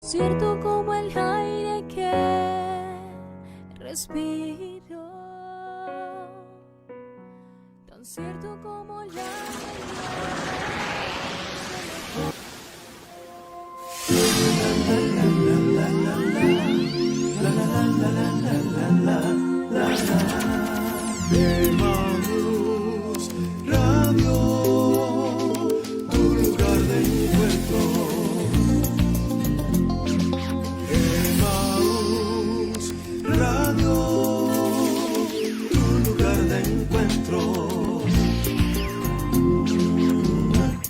cierto como el aire que respiro, tan cierto como la Emaús Radio, tu lugar de encuentro. Emaús Radio, tu lugar de encuentro.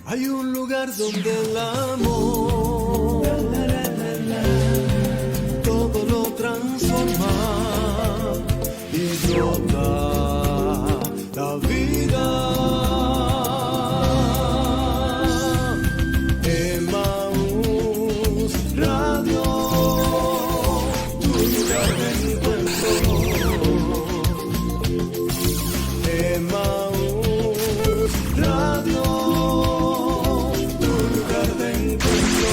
Hay un lugar donde el amor todo lo transforma y brota la vida. Emaús Radio, tu lugar de encuentro. Emaús Radio, tu lugar de encuentro.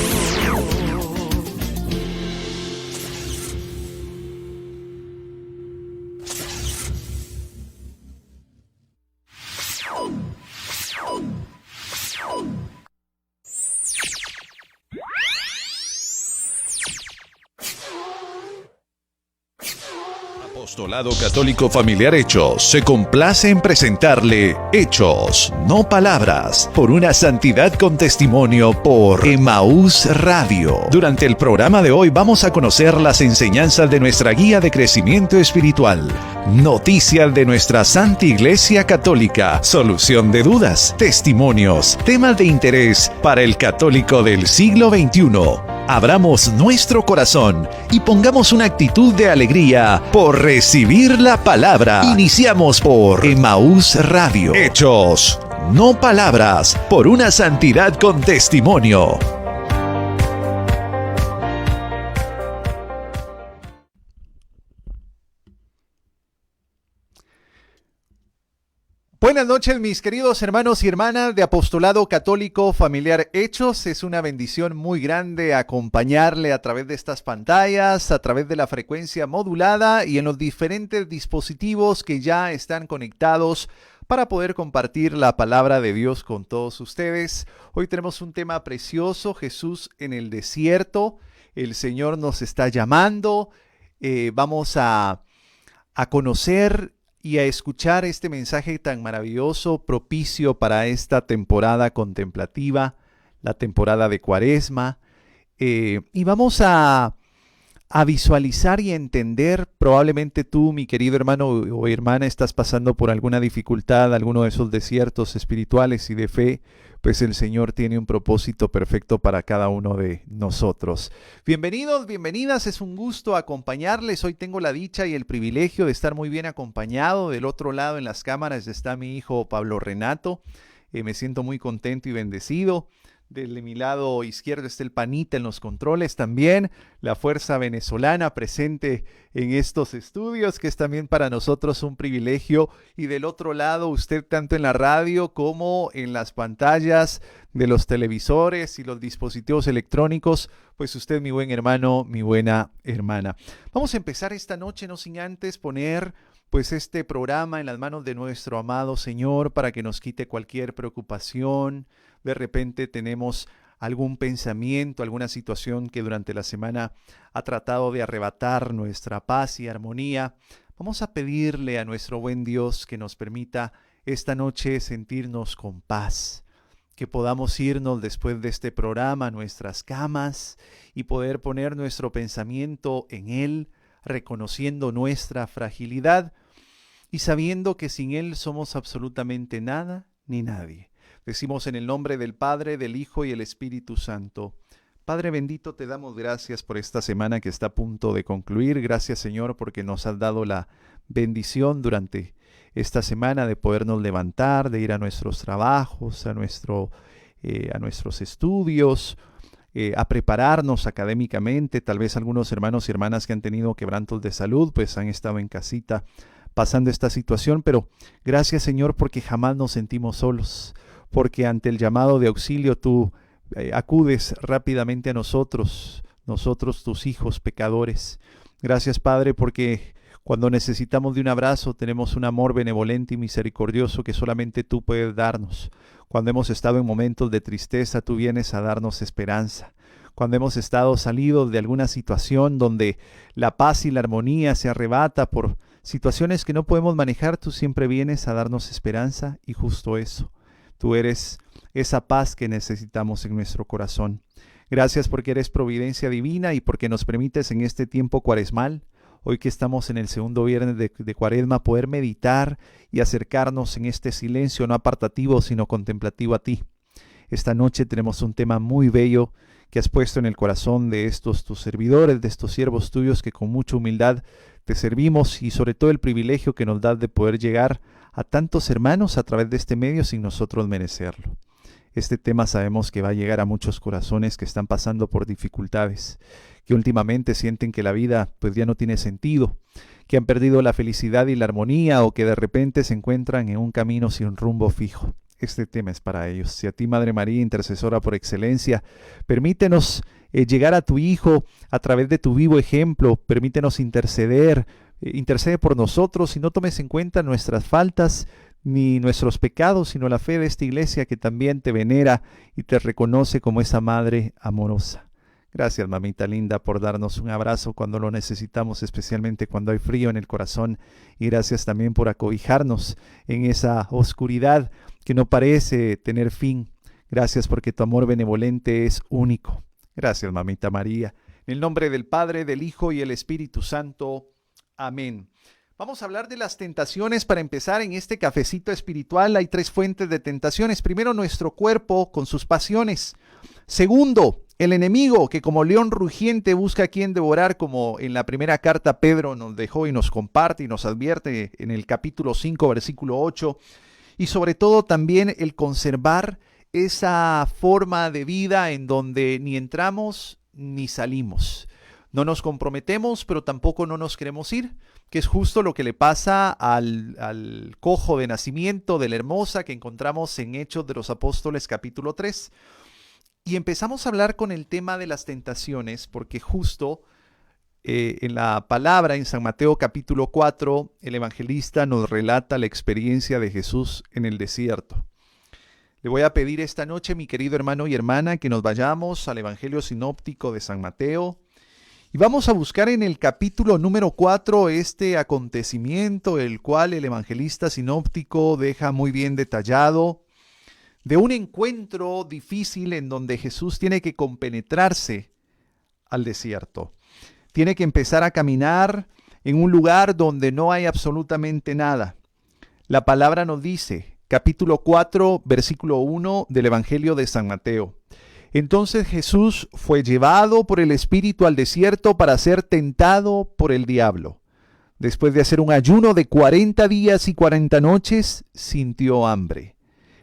Apostolado Católico Familiar Hechos se complace en presentarle Hechos, no palabras, por una santidad con testimonio por Emaús Radio. Durante el programa de hoy vamos a conocer las enseñanzas de nuestra guía de crecimiento espiritual, noticias de nuestra Santa Iglesia Católica, solución de dudas, testimonios, temas de interés para el católico del siglo XXI. Abramos nuestro corazón y pongamos una actitud de alegría por recibir la palabra. Iniciamos por Emaús Radio. Hechos, no palabras, por una santidad con testimonio. Buenas noches, mis queridos hermanos y hermanas de Apostolado Católico Familiar Hechos. Es una bendición muy grande acompañarle a través de estas pantallas, a través de la frecuencia modulada y en los diferentes dispositivos que ya están conectados para poder compartir la palabra de Dios con todos ustedes. Hoy tenemos un tema precioso, Jesús en el desierto. El Señor nos está llamando. Vamos a conocer y a escuchar este mensaje tan maravilloso, propicio para esta temporada contemplativa, la temporada de Cuaresma. Y vamos a visualizar y entender, probablemente tú, mi querido hermano o hermana, estás pasando por alguna dificultad, alguno de esos desiertos espirituales y de fe, pues el Señor tiene un propósito perfecto para cada uno de nosotros. Bienvenidos, bienvenidas, es un gusto acompañarles. Hoy tengo la dicha y el privilegio de estar muy bien acompañado. Del otro lado en las cámaras está mi hijo Pablo Renato. Me siento muy contento y bendecido. De mi lado izquierdo está el Panita en los controles también, la fuerza venezolana presente en estos estudios, que es también para nosotros un privilegio. Y del otro lado, usted tanto en la radio como en las pantallas de los televisores y los dispositivos electrónicos, pues usted, mi buen hermano, mi buena hermana. Vamos a empezar esta noche, no sin antes poner pues este programa en las manos de nuestro amado Señor para que nos quite cualquier preocupación. De repente tenemos algún pensamiento, alguna situación que durante la semana ha tratado de arrebatar nuestra paz y armonía. Vamos a pedirle a nuestro buen Dios que nos permita esta noche sentirnos con paz, que podamos irnos después de este programa a nuestras camas y poder poner nuestro pensamiento en Él, reconociendo nuestra fragilidad y sabiendo que sin Él somos absolutamente nada ni nadie. Decimos en el nombre del Padre, del Hijo y el Espíritu Santo. Padre bendito, te damos gracias por esta semana que está a punto de concluir. Gracias, Señor, porque nos has dado la bendición durante esta semana de podernos levantar, de ir a nuestros trabajos, a nuestros estudios, a prepararnos académicamente. Tal vez algunos hermanos y hermanas que han tenido quebrantos de salud, pues han estado en casita pasando esta situación, pero gracias, Señor, porque jamás nos sentimos solos, porque ante el llamado de auxilio tú acudes rápidamente a nosotros, nosotros tus hijos pecadores. Gracias, Padre, porque cuando necesitamos de un abrazo tenemos un amor benevolente y misericordioso que solamente tú puedes darnos. Cuando hemos estado en momentos de tristeza, tú vienes a darnos esperanza. Cuando hemos estado salidos de alguna situación donde la paz y la armonía se arrebata por situaciones que no podemos manejar, tú siempre vienes a darnos esperanza y justo eso. Tú eres esa paz que necesitamos en nuestro corazón. Gracias porque eres providencia divina y porque nos permites en este tiempo cuaresmal, hoy que estamos en el segundo viernes de Cuaresma, poder meditar y acercarnos en este silencio no apartativo sino contemplativo a ti. Esta noche tenemos un tema muy bello que has puesto en el corazón de estos tus servidores, de estos siervos tuyos que con mucha humildad te servimos y sobre todo el privilegio que nos das de poder llegar a tantos hermanos a través de este medio sin nosotros merecerlo. Este tema sabemos que va a llegar a muchos corazones que están pasando por dificultades, que últimamente sienten que la vida pues ya no tiene sentido, que han perdido la felicidad y la armonía o que de repente se encuentran en un camino sin rumbo fijo. Este tema es para ellos. Y a ti, Madre María, intercesora por excelencia, permítenos llegar a tu Hijo a través de tu vivo ejemplo, permítenos interceder, intercede por nosotros y no tomes en cuenta nuestras faltas ni nuestros pecados, sino la fe de esta iglesia que también te venera y te reconoce como esa Madre amorosa. Gracias, mamita linda, por darnos un abrazo cuando lo necesitamos, especialmente cuando hay frío en el corazón. Y gracias también por acobijarnos en esa oscuridad que no parece tener fin. Gracias porque tu amor benevolente es único. Gracias, mamita María. En el nombre del Padre, del Hijo y el Espíritu Santo. Amén. Vamos a hablar de las tentaciones para empezar en este cafecito espiritual. Hay 3 fuentes de tentaciones. Primero, nuestro cuerpo con sus pasiones. Segundo, el enemigo que como león rugiente busca a quien devorar, como en la primera carta Pedro nos dejó y nos comparte y nos advierte en el capítulo 5, versículo 8. Y sobre todo también el conservar esa forma de vida en donde ni entramos ni salimos. No nos comprometemos, pero tampoco no nos queremos ir, que es justo lo que le pasa al cojo de nacimiento de la hermosa que encontramos en Hechos de los Apóstoles capítulo 3. Y empezamos a hablar con el tema de las tentaciones, porque justo en la palabra, en San Mateo capítulo 4, el evangelista nos relata la experiencia de Jesús en el desierto. Le voy a pedir esta noche, mi querido hermano y hermana, que nos vayamos al Evangelio Sinóptico de San Mateo y vamos a buscar en el capítulo número 4 este acontecimiento, el cual el evangelista sinóptico deja muy bien detallado, de un encuentro difícil en donde Jesús tiene que compenetrarse al desierto. Tiene que empezar a caminar en un lugar donde no hay absolutamente nada. La palabra nos dice, capítulo 4, versículo 1 del Evangelio de San Mateo. Entonces Jesús fue llevado por el Espíritu al desierto para ser tentado por el diablo. Después de hacer un ayuno de 40 días y 40 noches, sintió hambre.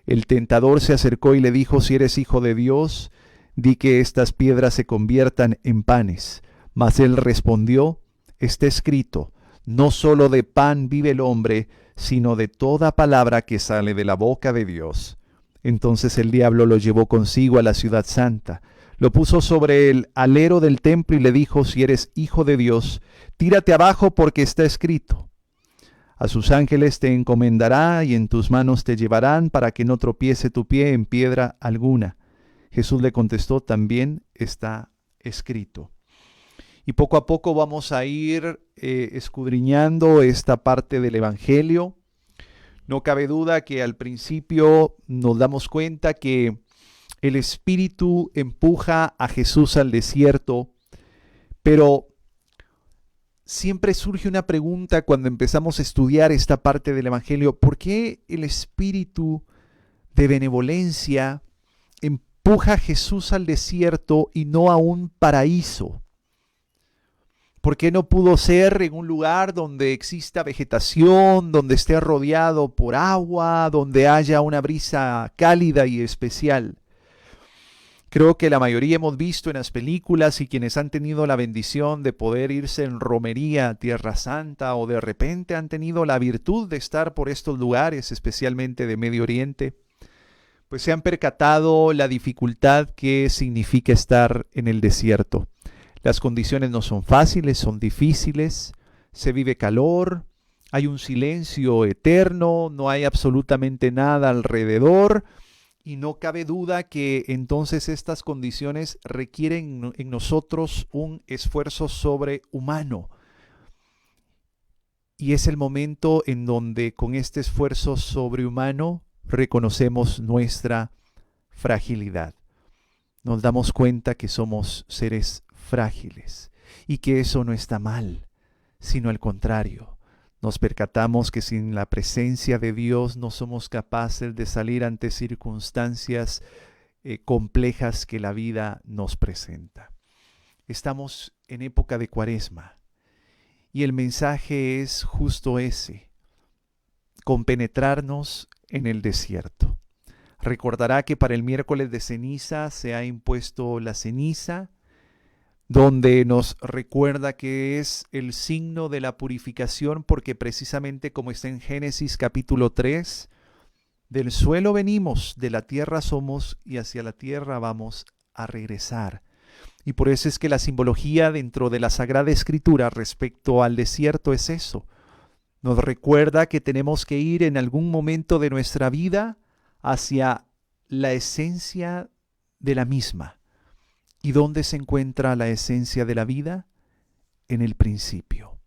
El tentador se acercó y le dijo, si eres hijo de Dios, di que estas piedras se conviertan en panes. Mas él respondió, está escrito, no solo de pan vive el hombre, sino de toda palabra que sale de la boca de Dios. Entonces el diablo lo llevó consigo a la ciudad santa, lo puso sobre el alero del templo y le dijo, si eres hijo de Dios, tírate abajo porque está escrito. A sus ángeles te encomendará y en tus manos te llevarán para que no tropiece tu pie en piedra alguna. Jesús le contestó, también está escrito. Y poco a poco vamos a ir escudriñando esta parte del Evangelio. No cabe duda que al principio nos damos cuenta que el Espíritu empuja a Jesús al desierto, pero siempre surge una pregunta cuando empezamos a estudiar esta parte del Evangelio. ¿Por qué el Espíritu de benevolencia empuja a Jesús al desierto y no a un paraíso? ¿Por qué no pudo ser en un lugar donde exista vegetación, donde esté rodeado por agua, donde haya una brisa cálida y especial? Creo que la mayoría hemos visto en las películas y quienes han tenido la bendición de poder irse en romería a Tierra Santa o de repente han tenido la virtud de estar por estos lugares, especialmente de Medio Oriente, pues se han percatado la dificultad que significa estar en el desierto. Las condiciones no son fáciles, son difíciles, se vive calor, hay un silencio eterno, no hay absolutamente nada alrededor y no cabe duda que entonces estas condiciones requieren en nosotros un esfuerzo sobrehumano. Y es el momento en donde con este esfuerzo sobrehumano reconocemos nuestra fragilidad. Nos damos cuenta que somos seres frágiles y que eso no está mal, sino al contrario. Nos percatamos que sin la presencia de Dios no somos capaces de salir ante circunstancias complejas que la vida nos presenta. Estamos en época de Cuaresma y el mensaje es justo ese: compenetrarnos en el desierto. Recordará que para el miércoles de ceniza se ha impuesto la ceniza, donde nos recuerda que es el signo de la purificación, porque precisamente como está en Génesis capítulo 3, del suelo venimos, de la tierra somos y hacia la tierra vamos a regresar. Y por eso es que la simbología dentro de la Sagrada Escritura respecto al desierto es eso. Nos recuerda que tenemos que ir en algún momento de nuestra vida hacia la esencia de la misma. ¿Y dónde se encuentra la esencia de la vida? En el principio.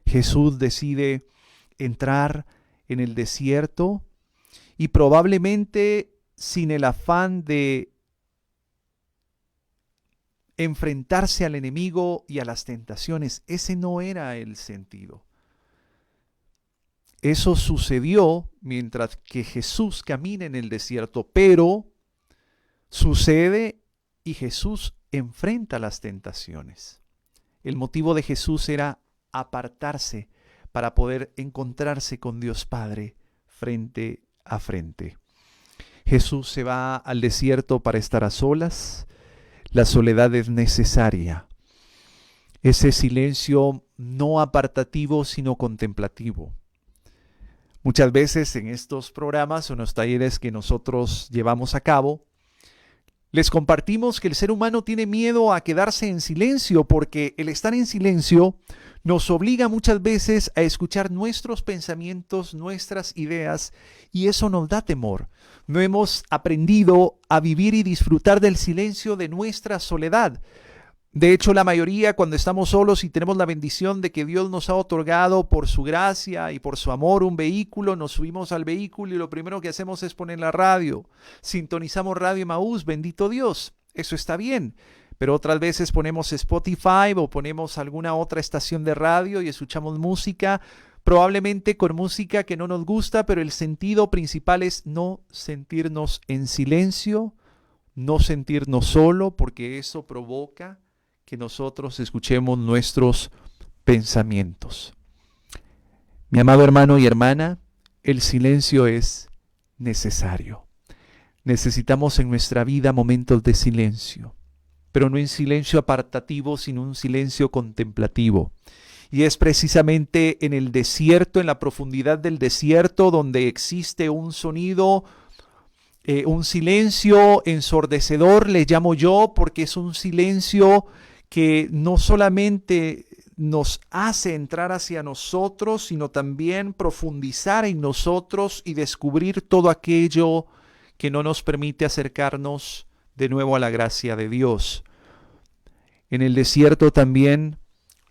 Jesús decide entrar en el desierto y probablemente sin el afán de enfrentarse al enemigo y a las tentaciones. Ese no era el sentido. Eso sucedió mientras que Jesús camina en el desierto, pero sucede y Jesús enfrenta las tentaciones. El motivo de Jesús era apartarse para poder encontrarse con Dios Padre frente a frente. Jesús se va al desierto para estar a solas. La soledad es necesaria. Ese silencio no apartativo, sino contemplativo. Muchas veces en estos programas o en los talleres que nosotros llevamos a cabo, les compartimos que el ser humano tiene miedo a quedarse en silencio porque el estar en silencio nos obliga muchas veces a escuchar nuestros pensamientos, nuestras ideas, y eso nos da temor. No hemos aprendido a vivir y disfrutar del silencio de nuestra soledad. De hecho, la mayoría, cuando estamos solos y tenemos la bendición de que Dios nos ha otorgado por su gracia y por su amor un vehículo, nos subimos al vehículo y lo primero que hacemos es poner la radio. Sintonizamos Radio Emaús, bendito Dios, eso está bien. Pero otras veces ponemos Spotify o ponemos alguna otra estación de radio y escuchamos música, probablemente con música que no nos gusta, pero el sentido principal es no sentirnos en silencio, no sentirnos solo, porque eso provoca que nosotros escuchemos nuestros pensamientos. Mi amado hermano y hermana, el silencio es necesario. Necesitamos en nuestra vida momentos de silencio, pero no en silencio apartativo, sino un silencio contemplativo. Y es precisamente en el desierto, en la profundidad del desierto, donde existe un sonido, un silencio ensordecedor, le llamo yo, porque es un silencio que no solamente nos hace entrar hacia nosotros, sino también profundizar en nosotros y descubrir todo aquello que no nos permite acercarnos de nuevo a la gracia de Dios. En el desierto también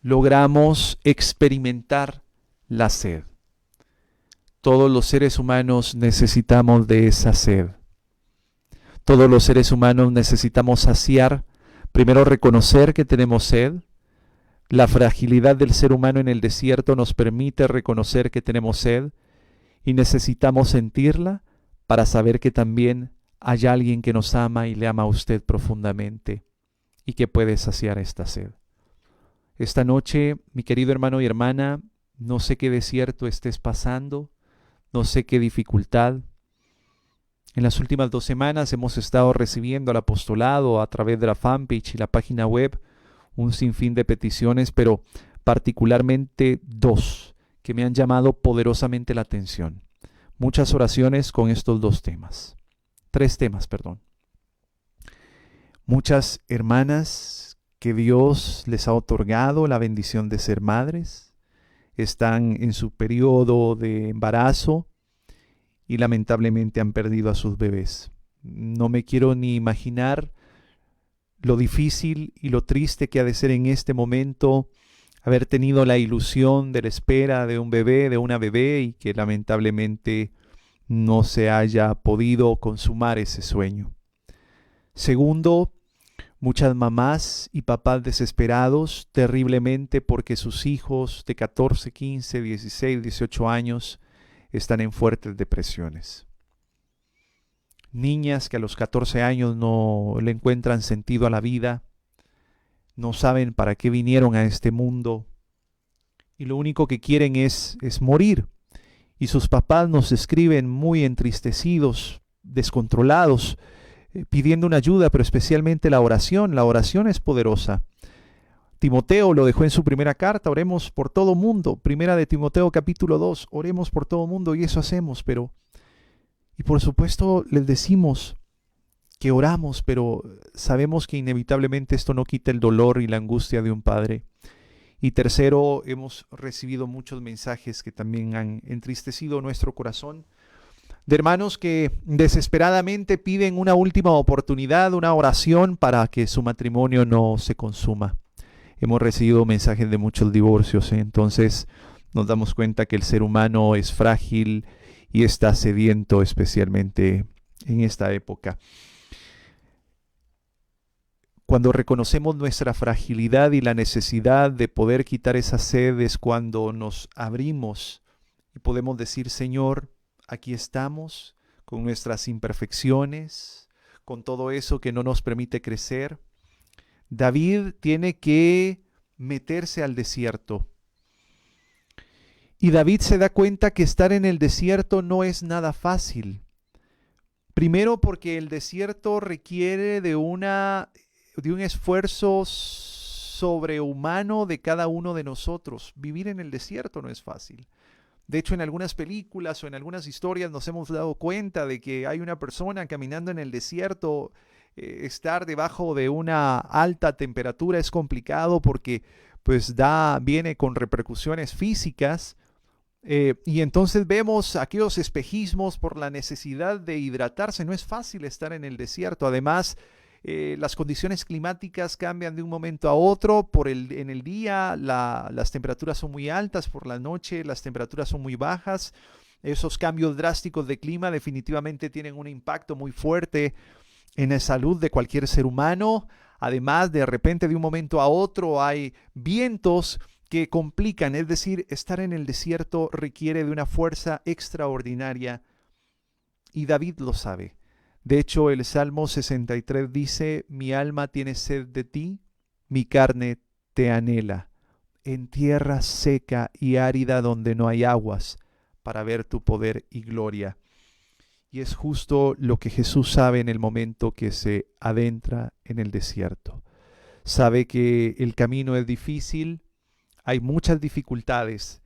logramos experimentar la sed. Todos los seres humanos necesitamos de esa sed. Todos los seres humanos necesitamos saciar, primero reconocer que tenemos sed. La fragilidad del ser humano en el desierto nos permite reconocer que tenemos sed y necesitamos sentirla para saber que también hay alguien que nos ama y le ama a usted profundamente y que puede saciar esta sed. Esta noche, mi querido hermano y hermana, no sé qué desierto estés pasando, no sé qué dificultad. En las últimas 2 semanas hemos estado recibiendo al apostolado a través de la fanpage y la página web un sinfín de peticiones, pero particularmente 2 que me han llamado poderosamente la atención. Muchas oraciones con estos 2 temas. 3 temas, perdón. Muchas hermanas que Dios les ha otorgado la bendición de ser madres, están en su periodo de embarazo y lamentablemente han perdido a sus bebés. No me quiero ni imaginar lo difícil y lo triste que ha de ser en este momento haber tenido la ilusión de la espera de un bebé, de una bebé, y que lamentablemente no se haya podido consumar ese sueño. Segundo, muchas mamás y papás desesperados terriblemente porque sus hijos de 14, 15, 16, 18 años están en fuertes depresiones. Niñas que a los 14 años no le encuentran sentido a la vida, no saben para qué vinieron a este mundo y lo único que quieren es morir. Y sus papás nos escriben muy entristecidos, descontrolados, pidiendo una ayuda, pero especialmente la oración. La oración es poderosa. Timoteo lo dejó en su primera carta: oremos por todo mundo. Primera de Timoteo capítulo 2, oremos por todo mundo, y eso hacemos. Y por supuesto les decimos que oramos, pero sabemos que inevitablemente esto no quita el dolor y la angustia de un padre. Y tercero, hemos recibido muchos mensajes que también han entristecido nuestro corazón, de hermanos que desesperadamente piden una última oportunidad, una oración para que su matrimonio no se consuma. Hemos recibido mensajes de muchos divorcios, entonces nos damos cuenta que el ser humano es frágil y está sediento, especialmente en esta época. Cuando reconocemos nuestra fragilidad y la necesidad de poder quitar esa sed es cuando nos abrimos y podemos decir: Señor, aquí estamos con nuestras imperfecciones, con todo eso que no nos permite crecer. David tiene que meterse al desierto. Y David se da cuenta que estar en el desierto no es nada fácil. Primero porque el desierto requiere de un esfuerzo sobrehumano de cada uno de nosotros. Vivir en el desierto no es fácil. De hecho, en algunas películas o en algunas historias nos hemos dado cuenta de que hay una persona caminando en el desierto. Estar debajo de una alta temperatura es complicado porque pues viene con repercusiones físicas. Y entonces vemos aquellos espejismos por la necesidad de hidratarse. No es fácil estar en el desierto. Además, las condiciones climáticas cambian de un momento a otro. En el día las temperaturas son muy altas, por la noche las temperaturas son muy bajas. Esos cambios drásticos de clima definitivamente tienen un impacto muy fuerte en la salud de cualquier ser humano. Además, de repente, de un momento a otro, hay vientos que complican. Es decir, estar en el desierto requiere de una fuerza extraordinaria. Y David lo sabe. De hecho, el Salmo 63 dice: mi alma tiene sed de ti, mi carne te anhela, en tierra seca y árida donde no hay aguas, para ver tu poder y gloria. Y es justo lo que Jesús sabe en el momento que se adentra en el desierto. Sabe que el camino es difícil, hay muchas dificultades,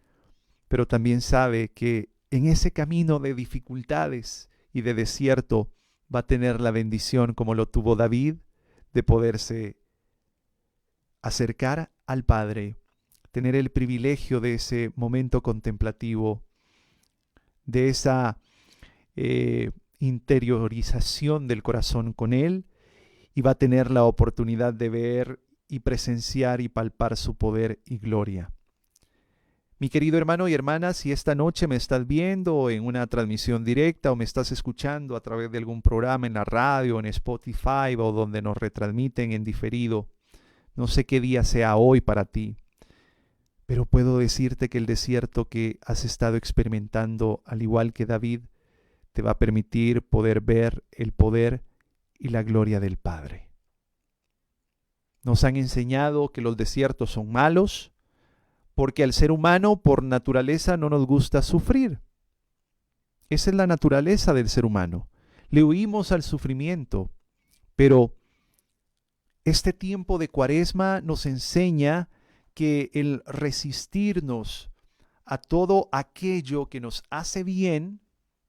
pero también sabe que en ese camino de dificultades y de desierto va a tener la bendición, como lo tuvo David, de poderse acercar al Padre, tener el privilegio de ese momento contemplativo, de esa interiorización del corazón con Él, y va a tener la oportunidad de ver y presenciar y palpar su poder y gloria. Mi querido hermano y hermana, si esta noche me estás viendo en una transmisión directa o me estás escuchando a través de algún programa en la radio, en Spotify o donde nos retransmiten en diferido, no sé qué día sea hoy para ti, pero puedo decirte que el desierto que has estado experimentando, al igual que David, te va a permitir poder ver el poder y la gloria del Padre. Nos han enseñado que los desiertos son malos, porque al ser humano por naturaleza no nos gusta sufrir. Esa es la naturaleza del ser humano. Le huimos al sufrimiento, pero este tiempo de Cuaresma nos enseña que el resistirnos a todo aquello que nos hace bien,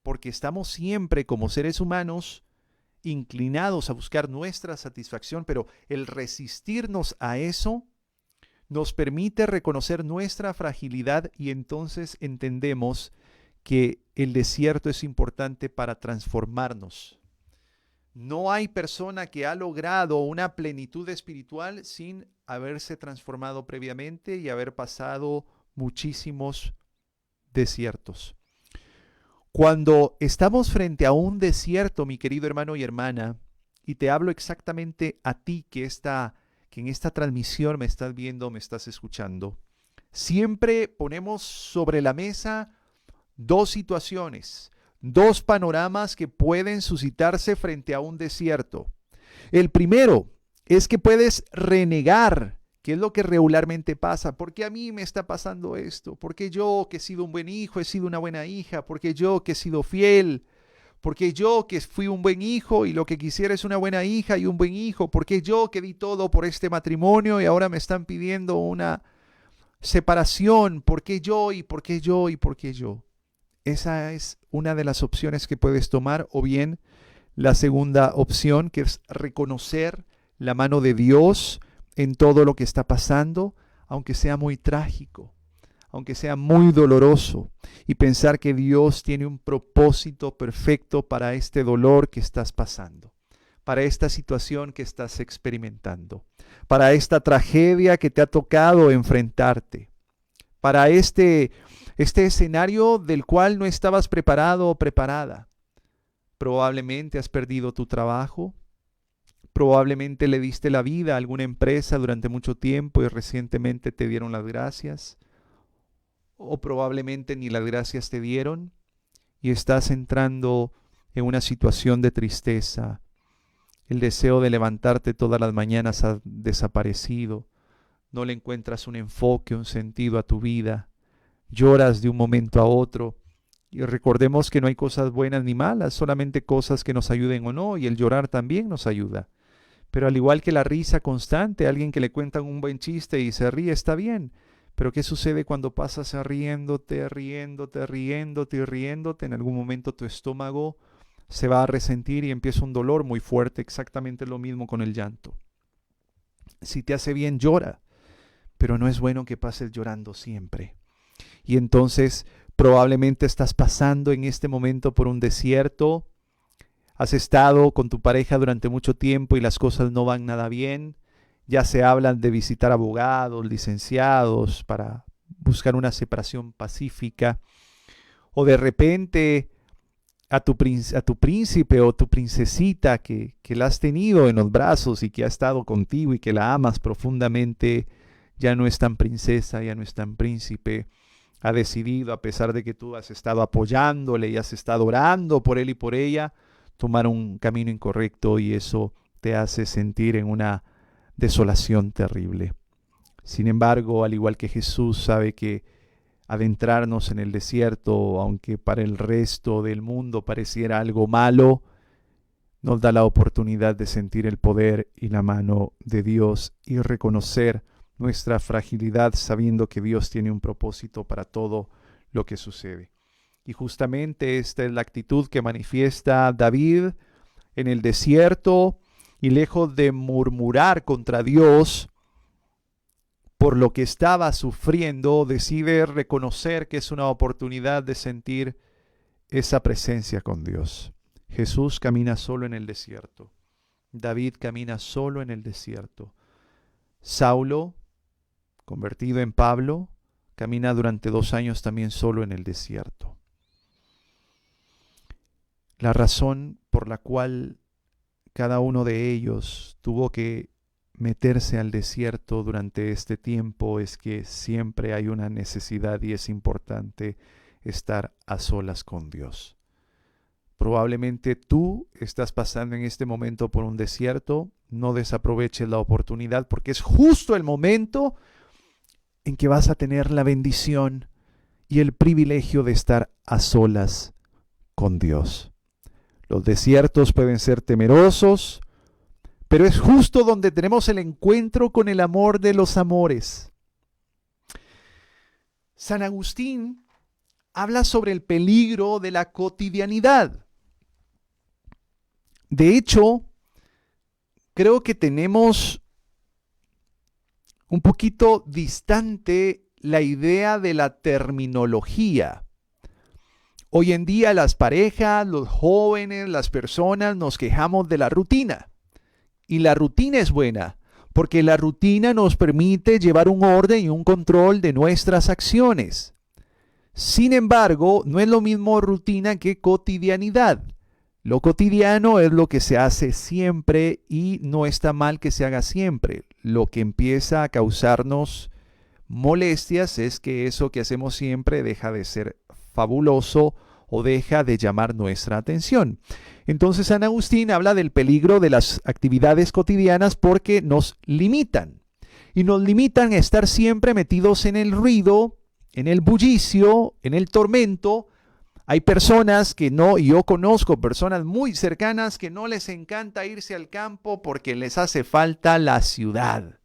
porque estamos siempre como seres humanos inclinados a buscar nuestra satisfacción, pero el resistirnos a eso nos permite reconocer nuestra fragilidad y entonces entendemos que el desierto es importante para transformarnos. No hay persona que ha logrado una plenitud espiritual sin haberse transformado previamente y haber pasado muchísimos desiertos. Cuando estamos frente a un desierto, mi querido hermano y hermana, y te hablo exactamente a ti que en esta transmisión me estás viendo, me estás escuchando, siempre ponemos sobre la mesa dos situaciones, dos panoramas que pueden suscitarse frente a un desierto. El primero es que puedes renegar, que es lo que regularmente pasa. ¿Por qué a mí me está pasando esto? ¿Por qué yo que he sido un buen hijo, he sido una buena hija? ¿Por qué yo que he sido fiel? ¿Por qué yo que fui un buen hijo y lo que quisiera es una buena hija y un buen hijo? ¿Por qué yo que di todo por este matrimonio y ahora me están pidiendo una separación? ¿Por qué yo y por qué yo y por qué yo? Esa es una de las opciones que puedes tomar, o bien la segunda opción, que es reconocer la mano de Dios en todo lo que está pasando, aunque sea muy trágico, aunque sea muy doloroso, y pensar que Dios tiene un propósito perfecto para este dolor que estás pasando, para esta situación que estás experimentando, para esta tragedia que te ha tocado enfrentarte, para este escenario del cual no estabas preparado o preparada. Probablemente has perdido tu trabajo, probablemente le diste la vida a alguna empresa durante mucho tiempo y recientemente te dieron las gracias, o probablemente ni las gracias te dieron y estás entrando en una situación de tristeza. El deseo de levantarte todas las mañanas ha desaparecido, no le encuentras un enfoque, un sentido a tu vida. Lloras de un momento a otro, y recordemos que no hay cosas buenas ni malas, solamente cosas que nos ayuden o no, y el llorar también nos ayuda. Pero al igual que la risa constante, alguien que le cuentan un buen chiste y se ríe está bien, pero ¿qué sucede cuando pasas riéndote, riéndote, riéndote y riéndote? En algún momento tu estómago se va a resentir y empieza un dolor muy fuerte, exactamente lo mismo con el llanto. Si te hace bien, llora, pero no es bueno que pases llorando siempre. Y entonces probablemente estás pasando en este momento por un desierto, has estado con tu pareja durante mucho tiempo y las cosas no van nada bien, ya se hablan de visitar abogados, licenciados para buscar una separación pacífica, o de repente a tu príncipe o tu princesita que la has tenido en los brazos y que ha estado contigo y que la amas profundamente, ya no es tan princesa, ya no es tan príncipe, ha decidido, a pesar de que tú has estado apoyándole y has estado orando por él y por ella, tomar un camino incorrecto, y eso te hace sentir en una desolación terrible. Sin embargo, al igual que Jesús sabe que adentrarnos en el desierto, aunque para el resto del mundo pareciera algo malo, nos da la oportunidad de sentir el poder y la mano de Dios y reconocer nuestra fragilidad, sabiendo que Dios tiene un propósito para todo lo que sucede. Y justamente esta es la actitud que manifiesta David en el desierto, y lejos de murmurar contra Dios por lo que estaba sufriendo, decide reconocer que es una oportunidad de sentir esa presencia con Dios. Jesús camina solo en el desierto. David camina solo en el desierto. Saulo, convertido en Pablo, camina durante 2 años también solo en el desierto. La razón por la cual cada uno de ellos tuvo que meterse al desierto durante este tiempo es que siempre hay una necesidad y es importante estar a solas con Dios. Probablemente tú estás pasando en este momento por un desierto. No desaproveches la oportunidad, porque es justo el momento en que vas a tener la bendición y el privilegio de estar a solas con Dios. Los desiertos pueden ser temerosos, pero es justo donde tenemos el encuentro con el amor de los amores. San Agustín habla sobre el peligro de la cotidianidad. De hecho, creo que tenemos un poquito distante la idea de la terminología. Hoy en día las parejas, los jóvenes, las personas nos quejamos de la rutina. Y la rutina es buena, porque la rutina nos permite llevar un orden y un control de nuestras acciones. Sin embargo, no es lo mismo rutina que cotidianidad. Lo cotidiano es lo que se hace siempre y no está mal que se haga siempre. Lo que empieza a causarnos molestias es que eso que hacemos siempre deja de ser fabuloso o deja de llamar nuestra atención. Entonces San Agustín habla del peligro de las actividades cotidianas porque nos limitan. Y nos limitan a estar siempre metidos en el ruido, en el bullicio, en el tormento. Hay personas que no, y yo conozco personas muy cercanas que no les encanta irse al campo porque les hace falta la ciudad.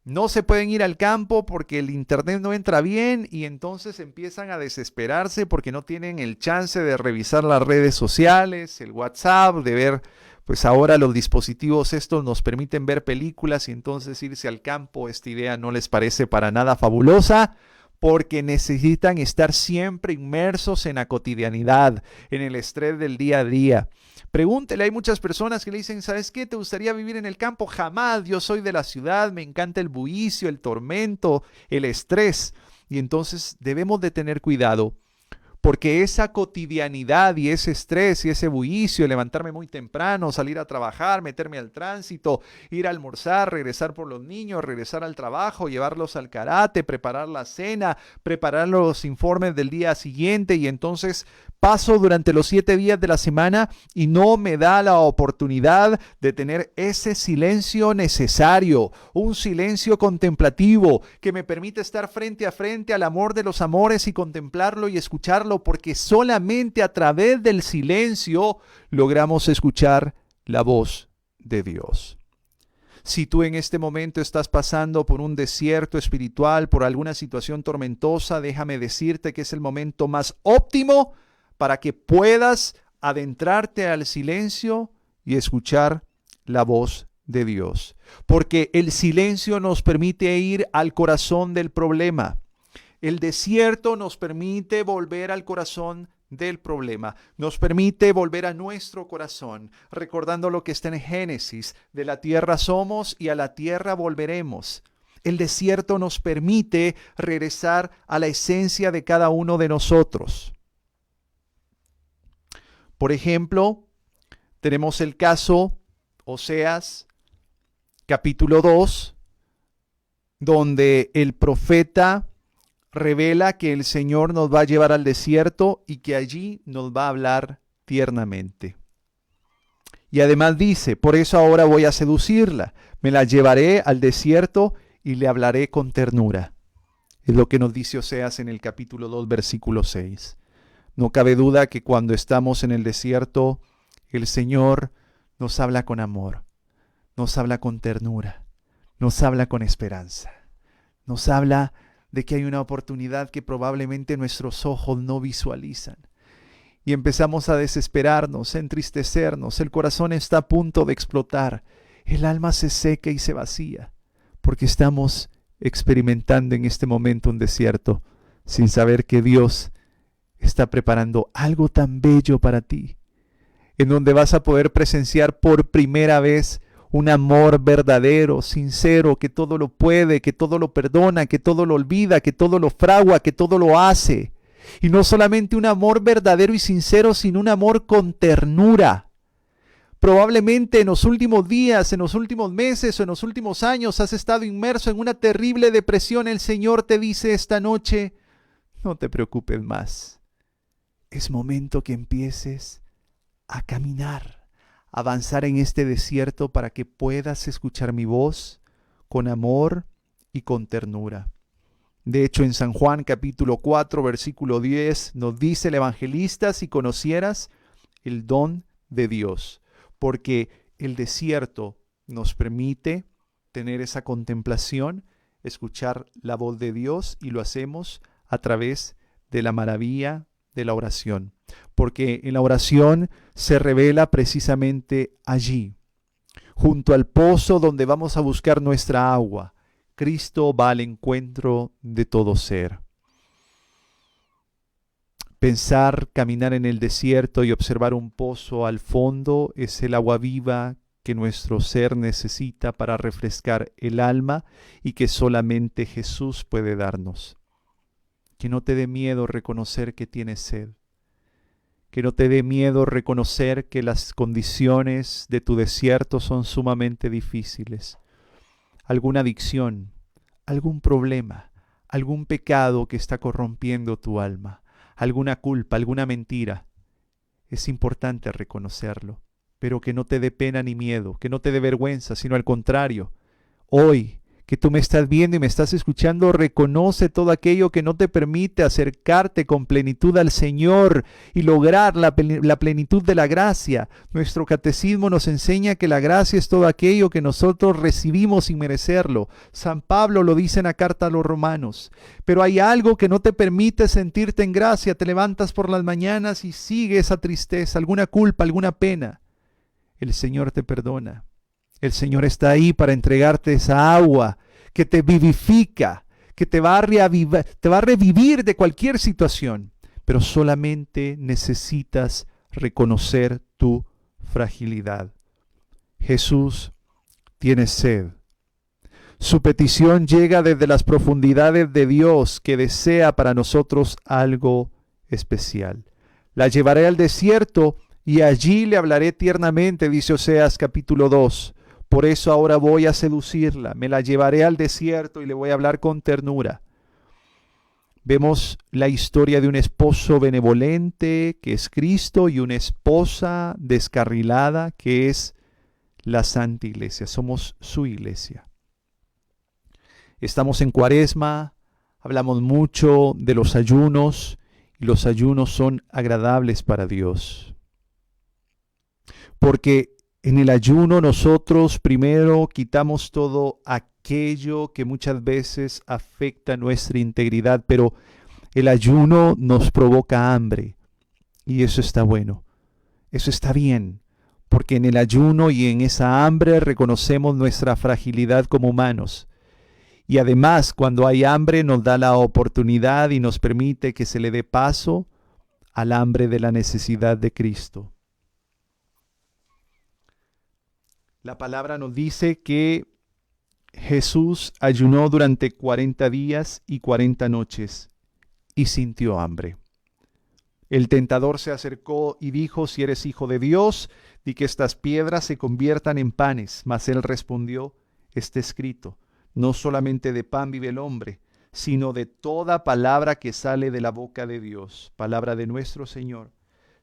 No se pueden ir al campo porque el internet no entra bien y entonces empiezan a desesperarse porque no tienen el chance de revisar las redes sociales, el WhatsApp, de ver, pues ahora los dispositivos estos nos permiten ver películas y entonces irse al campo, esta idea no les parece para nada fabulosa porque necesitan estar siempre inmersos en la cotidianidad, en el estrés del día a día. Pregúntele, hay muchas personas que le dicen, ¿sabes qué? ¿Te gustaría vivir en el campo? Jamás, yo soy de la ciudad, me encanta el bullicio, el tormento, el estrés. Y entonces debemos de tener cuidado, porque esa cotidianidad y ese estrés y ese bullicio, levantarme muy temprano, salir a trabajar, meterme al tránsito, ir a almorzar, regresar por los niños, regresar al trabajo, llevarlos al karate, preparar la cena, preparar los informes del día siguiente y entonces paso durante los 7 días de la semana y no me da la oportunidad de tener ese silencio necesario, un silencio contemplativo que me permite estar frente a frente al amor de los amores y contemplarlo y escucharlo, porque solamente a través del silencio logramos escuchar la voz de Dios. Si tú en este momento estás pasando por un desierto espiritual, por alguna situación tormentosa, déjame decirte que es el momento más óptimo para que puedas adentrarte al silencio y escuchar la voz de Dios. Porque el silencio nos permite ir al corazón del problema. El desierto nos permite volver al corazón del problema. Nos permite volver a nuestro corazón, recordando lo que está en Génesis. De la tierra somos y a la tierra volveremos. El desierto nos permite regresar a la esencia de cada uno de nosotros. Por ejemplo, tenemos el caso Oseas, capítulo 2, donde el profeta revela que el Señor nos va a llevar al desierto y que allí nos va a hablar tiernamente. Y además dice, por eso ahora voy a seducirla, me la llevaré al desierto y le hablaré con ternura. Es lo que nos dice Oseas en el capítulo 2, versículo 6. No cabe duda que cuando estamos en el desierto, el Señor nos habla con amor, nos habla con ternura, nos habla con esperanza, nos habla de que hay una oportunidad que probablemente nuestros ojos no visualizan. Y empezamos a desesperarnos, a entristecernos, el corazón está a punto de explotar, el alma se seca y se vacía, porque estamos experimentando en este momento un desierto, sin saber que Dios está preparando algo tan bello para ti, en donde vas a poder presenciar por primera vez un amor verdadero, sincero, que todo lo puede, que todo lo perdona, que todo lo olvida, que todo lo fragua, que todo lo hace. Y no solamente un amor verdadero y sincero, sino un amor con ternura. Probablemente en los últimos días, en los últimos meses o en los últimos años has estado inmerso en una terrible depresión. El Señor te dice esta noche, no te preocupes más. Es momento que empieces a caminar, a avanzar en este desierto para que puedas escuchar mi voz con amor y con ternura. De hecho, en San Juan capítulo 4, versículo 10, nos dice el evangelista, si conocieras el don de Dios, porque el desierto nos permite tener esa contemplación, escuchar la voz de Dios y lo hacemos a través de la maravilla de la oración. porque en la oración se revela precisamente allí, junto al pozo donde vamos a buscar nuestra agua. Cristo va al encuentro de todo ser. Pensar, caminar en el desierto y observar un pozo al fondo es el agua viva que nuestro ser necesita para refrescar el alma y que solamente Jesús puede darnos. Que no te dé miedo reconocer que tienes sed. Que no te dé miedo reconocer que las condiciones de tu desierto son sumamente difíciles. Alguna adicción, algún problema, algún pecado que está corrompiendo tu alma, alguna culpa, alguna mentira. Es importante reconocerlo, pero que no te dé pena ni miedo, que no te dé vergüenza, sino al contrario. Hoy, que tú me estás viendo y me estás escuchando, reconoce todo aquello que no te permite acercarte con plenitud al Señor y lograr la plenitud de la gracia. Nuestro catecismo nos enseña que la gracia es todo aquello que nosotros recibimos sin merecerlo. San Pablo lo dice en la carta a los Romanos. Pero hay algo que no te permite sentirte en gracia. Te levantas por las mañanas y sigue esa tristeza, alguna culpa, alguna pena. El Señor te perdona. El Señor está ahí para entregarte esa agua que te vivifica, que te va a revivir de cualquier situación. Pero solamente necesitas reconocer tu fragilidad. Jesús tiene sed. Su petición llega desde las profundidades de Dios, que desea para nosotros algo especial. La llevaré al desierto y allí le hablaré tiernamente, dice Oseas capítulo 2. Por eso ahora voy a seducirla, me la llevaré al desierto y le voy a hablar con ternura. Vemos la historia de un esposo benevolente, que es Cristo, y una esposa descarrilada, que es la Santa Iglesia. Somos su iglesia. Estamos en Cuaresma, hablamos mucho de los ayunos, y los ayunos son agradables para Dios. Porque en el ayuno nosotros primero quitamos todo aquello que muchas veces afecta nuestra integridad, pero el ayuno nos provoca hambre y eso está bueno, eso está bien, porque en el ayuno y en esa hambre reconocemos nuestra fragilidad como humanos. Y además, cuando hay hambre nos da la oportunidad y nos permite que se le dé paso al hambre de la necesidad de Cristo. La palabra nos dice que Jesús ayunó durante 40 días y 40 noches y sintió hambre. El tentador se acercó y dijo: si eres hijo de Dios, di que estas piedras se conviertan en panes. Mas él respondió: está escrito, no solamente de pan vive el hombre, sino de toda palabra que sale de la boca de Dios. Palabra de nuestro Señor.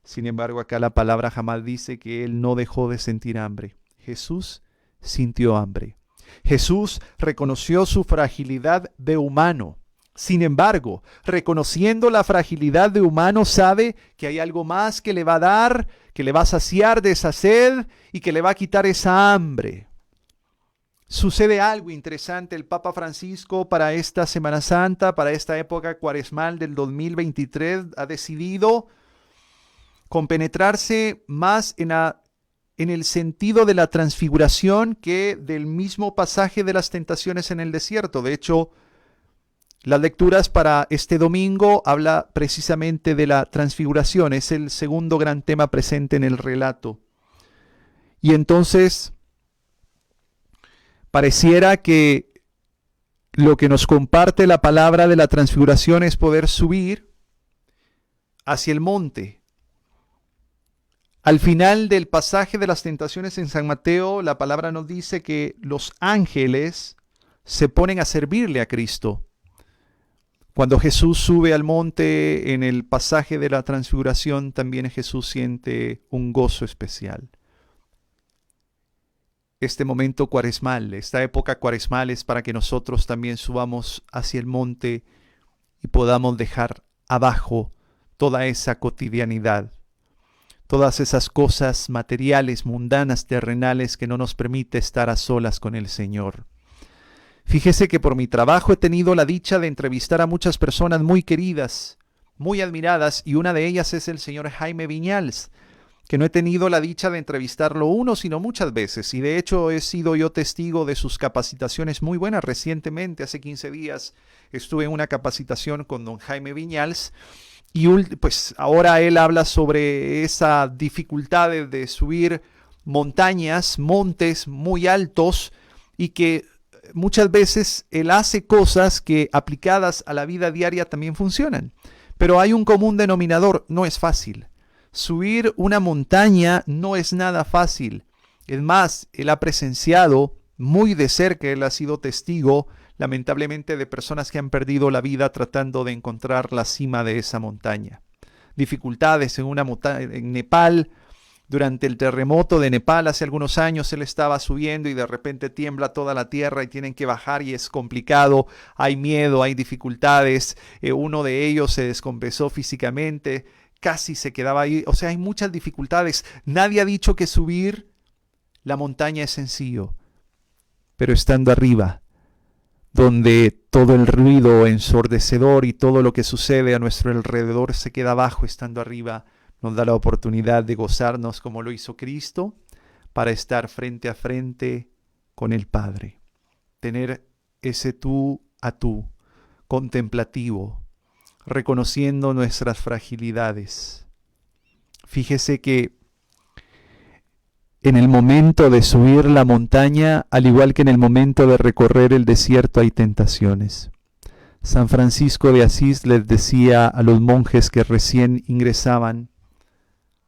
Sin embargo, acá la palabra jamás dice que él no dejó de sentir hambre. Jesús sintió hambre. Jesús reconoció su fragilidad de humano. Sin embargo, reconociendo la fragilidad de humano, sabe que hay algo más que le va a dar, que le va a saciar de esa sed y que le va a quitar esa hambre. Sucede algo interesante. El Papa Francisco, para esta Semana Santa, para esta época cuaresmal del 2023, ha decidido compenetrarse más en el sentido de la transfiguración que del mismo pasaje de las tentaciones en el desierto. De hecho, las lecturas para este domingo habla precisamente de la transfiguración. Es el segundo gran tema presente en el relato. Y entonces, pareciera que lo que nos comparte la palabra de la transfiguración es poder subir hacia el monte. Al final del pasaje de las tentaciones en San Mateo, la palabra nos dice que los ángeles se ponen a servirle a Cristo. Cuando Jesús sube al monte en el pasaje de la transfiguración, también Jesús siente un gozo especial. Este momento cuaresmal, esta época cuaresmal es para que nosotros también subamos hacia el monte y podamos dejar abajo toda esa cotidianidad. Todas esas cosas materiales, mundanas, terrenales que no nos permite estar a solas con el Señor. Fíjese que por mi trabajo he tenido la dicha de entrevistar a muchas personas muy queridas, muy admiradas, y una de ellas es el señor Jaime Viñals, que no he tenido la dicha de entrevistarlo uno, sino muchas veces, y de hecho he sido yo testigo de sus capacitaciones muy buenas. Recientemente, hace 15 días, estuve en una capacitación con don Jaime Viñals, y pues ahora él habla sobre esa dificultad de subir montañas, montes muy altos, y que muchas veces él hace cosas que aplicadas a la vida diaria también funcionan. Pero hay un común denominador: no es fácil. Subir una montaña no es nada fácil. Es más, él ha presenciado muy de cerca, él ha sido testigo, lamentablemente, de personas que han perdido la vida tratando de encontrar la cima de esa montaña. Dificultades en una montaña en Nepal. Durante el terremoto de Nepal hace algunos años, él estaba subiendo y de repente tiembla toda la tierra y tienen que bajar y es complicado. Hay miedo, hay dificultades. Uno de ellos se descompensó físicamente, casi se quedaba ahí. O sea, hay muchas dificultades. Nadie ha dicho que subir la montaña es sencillo, pero estando arriba, donde todo el ruido ensordecedor y todo lo que sucede a nuestro alrededor se queda abajo, estando arriba, nos da la oportunidad de gozarnos como lo hizo Cristo, para estar frente a frente con el Padre. Tener ese tú a tú, contemplativo, reconociendo nuestras fragilidades. Fíjese que en el momento de subir la montaña, al igual que en el momento de recorrer el desierto, hay tentaciones. San Francisco de Asís les decía a los monjes que recién ingresaban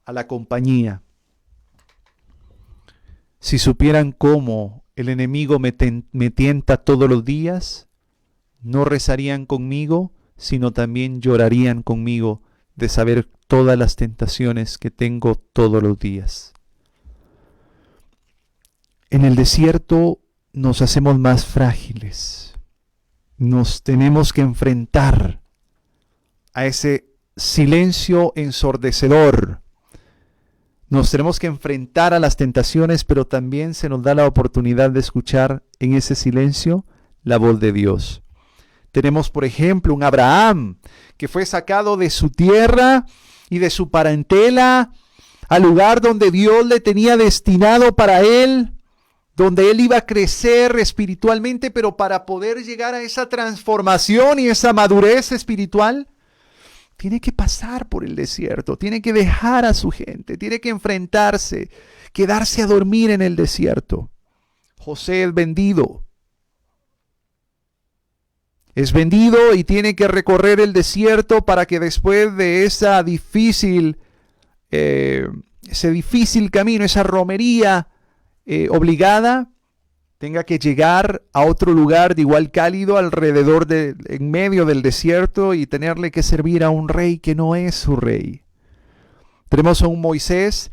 a la compañía: si supieran cómo el enemigo me tienta todos los días, no rezarían conmigo, sino también llorarían conmigo de saber todas las tentaciones que tengo todos los días. En el desierto nos hacemos más frágiles. Nos tenemos que enfrentar a ese silencio ensordecedor. Nos tenemos que enfrentar a las tentaciones, pero también se nos da la oportunidad de escuchar en ese silencio la voz de Dios. Tenemos, por ejemplo, un Abraham que fue sacado de su tierra y de su parentela al lugar donde Dios le tenía destinado para él, donde él iba a crecer espiritualmente, pero para poder llegar a esa transformación y esa madurez espiritual, tiene que pasar por el desierto, tiene que dejar a su gente, tiene que enfrentarse, quedarse a dormir en el desierto. José es vendido. Es vendido y tiene que recorrer el desierto para que después de ese difícil camino, esa romería obligada, tenga que llegar a otro lugar de igual cálido en medio del desierto, y tenerle que servir a un rey que no es su rey. Tenemos a un Moisés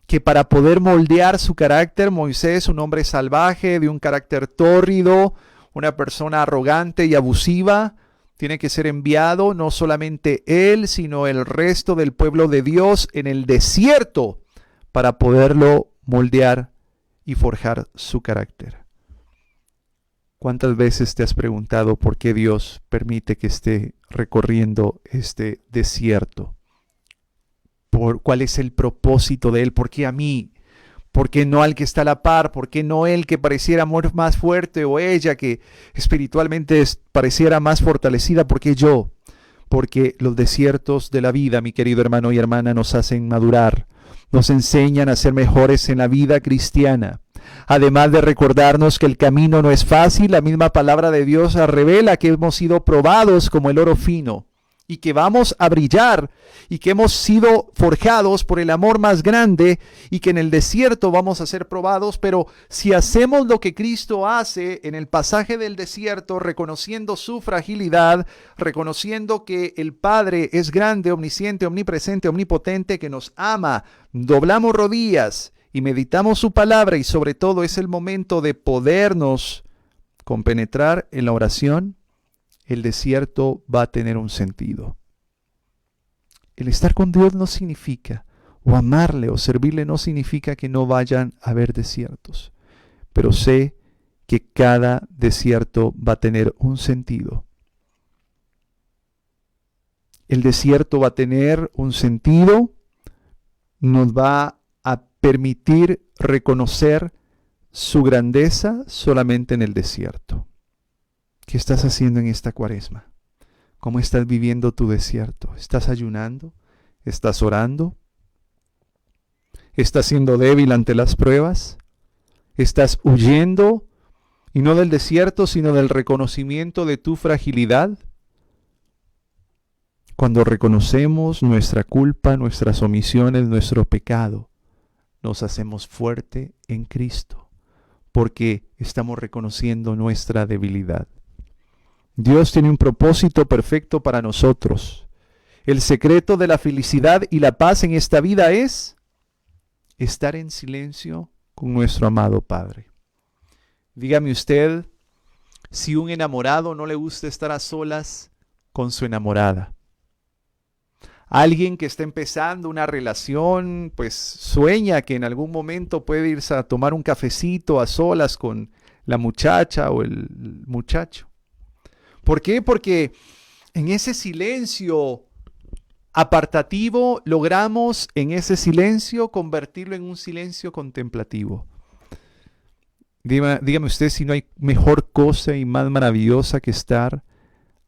que, para poder moldear su carácter, Moisés, un hombre salvaje, de un carácter tórrido, una persona arrogante y abusiva, tiene que ser enviado, no solamente él, sino el resto del pueblo de Dios, en el desierto, para poderlo moldear y forjar su carácter. ¿Cuántas veces te has preguntado por qué Dios permite que esté recorriendo este desierto? ¿Cuál es el propósito de Él? ¿Por qué a mí? ¿Por qué no al que está a la par? ¿Por qué no él, que pareciera más fuerte, o ella que espiritualmente pareciera más fortalecida? ¿Por qué yo? Porque los desiertos de la vida, mi querido hermano y hermana, nos hacen madurar, nos enseñan a ser mejores en la vida cristiana. Además de recordarnos que el camino no es fácil, la misma palabra de Dios revela que hemos sido probados como el oro fino, y que vamos a brillar, y que hemos sido forjados por el amor más grande, y que en el desierto vamos a ser probados. Pero si hacemos lo que Cristo hace en el pasaje del desierto, reconociendo su fragilidad, reconociendo que el Padre es grande, omnisciente, omnipresente, omnipotente, que nos ama, doblamos rodillas y meditamos su palabra, y sobre todo es el momento de podernos compenetrar en la oración, el desierto va a tener un sentido. El estar con Dios no significa, o amarle o servirle no significa que no vayan a haber desiertos, pero sé que cada desierto va a tener un sentido. el desierto va a tener un sentido, nos va a permitir reconocer su grandeza solamente en el desierto. ¿Qué estás haciendo en esta cuaresma? ¿Cómo estás viviendo tu desierto? ¿Estás ayunando? ¿Estás orando? ¿Estás siendo débil ante las pruebas? ¿Estás huyendo? Y no del desierto, sino del reconocimiento de tu fragilidad. Cuando reconocemos nuestra culpa, nuestras omisiones, nuestro pecado, nos hacemos fuerte en Cristo, porque estamos reconociendo nuestra debilidad. Dios tiene un propósito perfecto para nosotros. El secreto de la felicidad y la paz en esta vida es estar en silencio con nuestro amado Padre. Dígame usted si un enamorado no le gusta estar a solas con su enamorada. Alguien que está empezando una relación, pues sueña que en algún momento puede irse a tomar un cafecito a solas con la muchacha o el muchacho. ¿Por qué? Porque en ese silencio apartativo logramos en ese silencio convertirlo en un silencio contemplativo. Dígame usted si no hay mejor cosa y más maravillosa que estar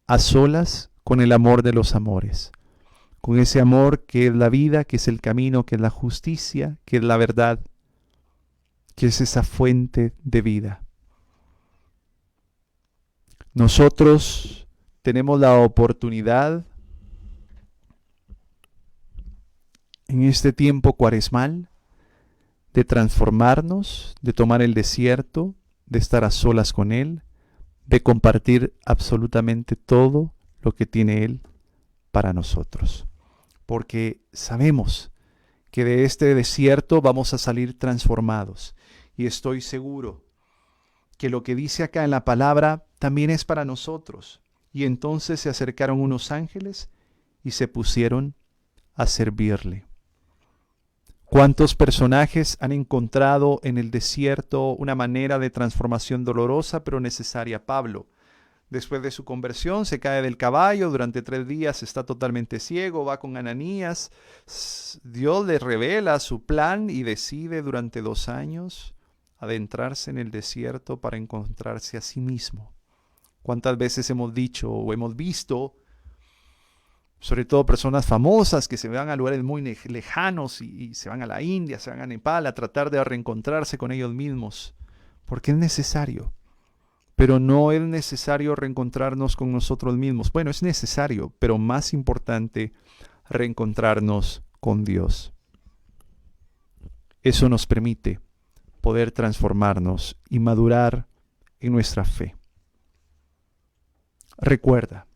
a solas con el amor de los amores. Con ese amor que es la vida, que es el camino, que es la justicia, que es la verdad, que es esa fuente de vida. Nosotros tenemos la oportunidad en este tiempo cuaresmal de transformarnos, de tomar el desierto, de estar a solas con Él, de compartir absolutamente todo lo que tiene Él para nosotros. Porque sabemos que de este desierto vamos a salir transformados. Y estoy seguro que lo que dice acá en la palabra también es para nosotros. Y entonces se acercaron unos ángeles y se pusieron a servirle. ¿Cuántos personajes han encontrado en el desierto una manera de transformación dolorosa pero necesaria? Pablo, después de su conversión, se cae del caballo, durante 3 días está totalmente ciego, va con Ananías, Dios le revela su plan y decide durante 2 años adentrarse en el desierto para encontrarse a sí mismo. ¿Cuántas veces hemos dicho o hemos visto, sobre todo personas famosas que se van a lugares muy lejanos y se van a la India, se van a Nepal a tratar de reencontrarse con ellos mismos? Porque es necesario. Pero no es necesario reencontrarnos con nosotros mismos. Bueno, es necesario, pero más importante, reencontrarnos con Dios. Eso nos permite poder transformarnos y madurar en nuestra fe. Recuerda,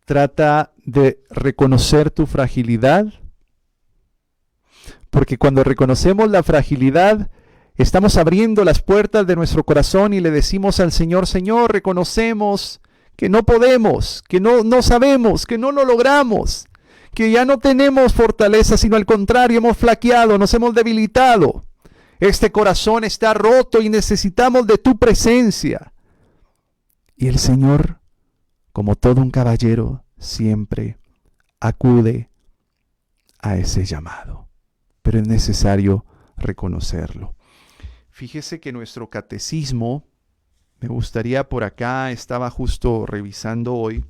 trata de reconocer tu fragilidad, porque cuando reconocemos la fragilidad, estamos abriendo las puertas de nuestro corazón y le decimos al Señor, Señor, reconocemos que no podemos, que no sabemos, que no lo logramos, que ya no tenemos fortaleza, sino al contrario, hemos flaqueado, nos hemos debilitado. Este corazón está roto y necesitamos de tu presencia. Y el Señor, como todo un caballero, siempre acude a ese llamado. Pero es necesario reconocerlo. Fíjese que nuestro catecismo, me gustaría por acá, estaba justo revisando hoy,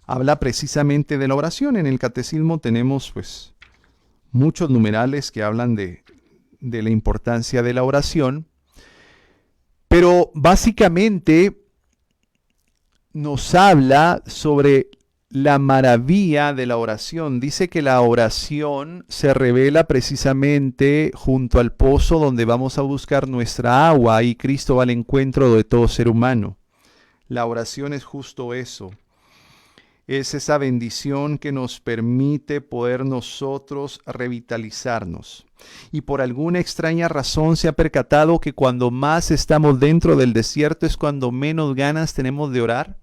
habla precisamente de la oración. En el catecismo tenemos pues muchos numerales que hablan de la importancia de la oración, pero básicamente nos habla sobre la maravilla de la oración. Dice que la oración se revela precisamente junto al pozo donde vamos a buscar nuestra agua y Cristo va al encuentro de todo ser humano. La oración es justo eso. Es esa bendición que nos permite poder nosotros revitalizarnos. Y por alguna extraña razón se ha percatado que cuando más estamos dentro del desierto es cuando menos ganas tenemos de orar.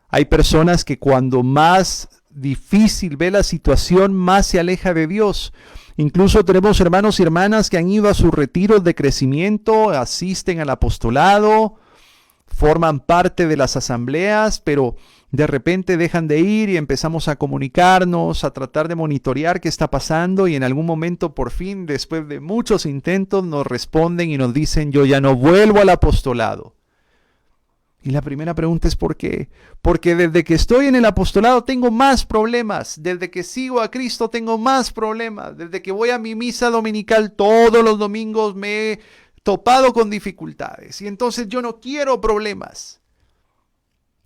Hay personas que cuando más difícil ve la situación, más se aleja de Dios. Incluso tenemos hermanos y hermanas que han ido a sus retiros de crecimiento, asisten al apostolado, forman parte de las asambleas, pero De repente dejan de ir y empezamos a comunicarnos, a tratar de monitorear qué está pasando y en algún momento por fin, después de muchos intentos, nos responden y nos dicen: yo ya no vuelvo al apostolado. Y la primera pregunta es ¿por qué? Porque desde que estoy en el apostolado tengo más problemas, desde que sigo a Cristo tengo más problemas, desde que voy a mi misa dominical todos los domingos me he topado con dificultades y entonces yo no quiero problemas.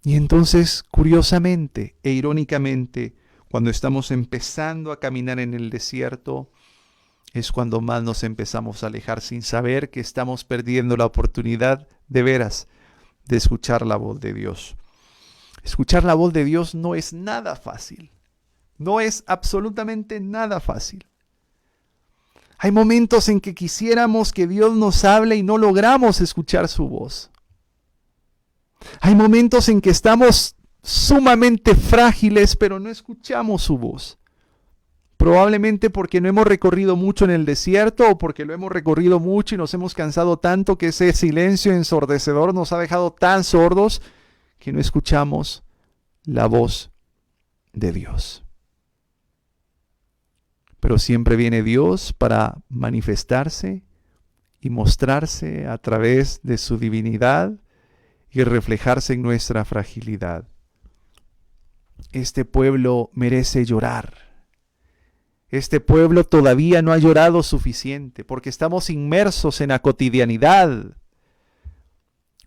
Y entonces, curiosamente e irónicamente, cuando estamos empezando a caminar en el desierto, es cuando más nos empezamos a alejar sin saber que estamos perdiendo la oportunidad de veras de escuchar la voz de Dios. Escuchar la voz de Dios no es nada fácil. No es absolutamente nada fácil. Hay momentos en que quisiéramos que Dios nos hable y no logramos escuchar su voz. Hay momentos en que estamos sumamente frágiles, pero no escuchamos su voz. Probablemente porque no hemos recorrido mucho en el desierto o porque lo hemos recorrido mucho y nos hemos cansado tanto que ese silencio ensordecedor nos ha dejado tan sordos que no escuchamos la voz de Dios. Pero siempre viene Dios para manifestarse y mostrarse a través de su divinidad y reflejarse en nuestra fragilidad. Este pueblo merece llorar. Este pueblo todavía no ha llorado suficiente porque estamos inmersos en la cotidianidad.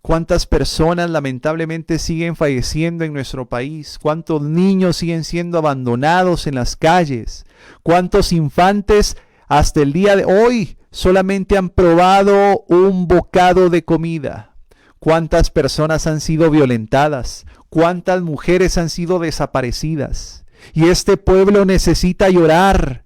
¿Cuántas personas lamentablemente siguen falleciendo en nuestro país? ¿Cuántos niños siguen siendo abandonados en las calles? ¿Cuántos infantes hasta el día de hoy solamente han probado un bocado de comida? ¿Cuántas personas han sido violentadas? ¿Cuántas mujeres han sido desaparecidas? Y este pueblo necesita llorar,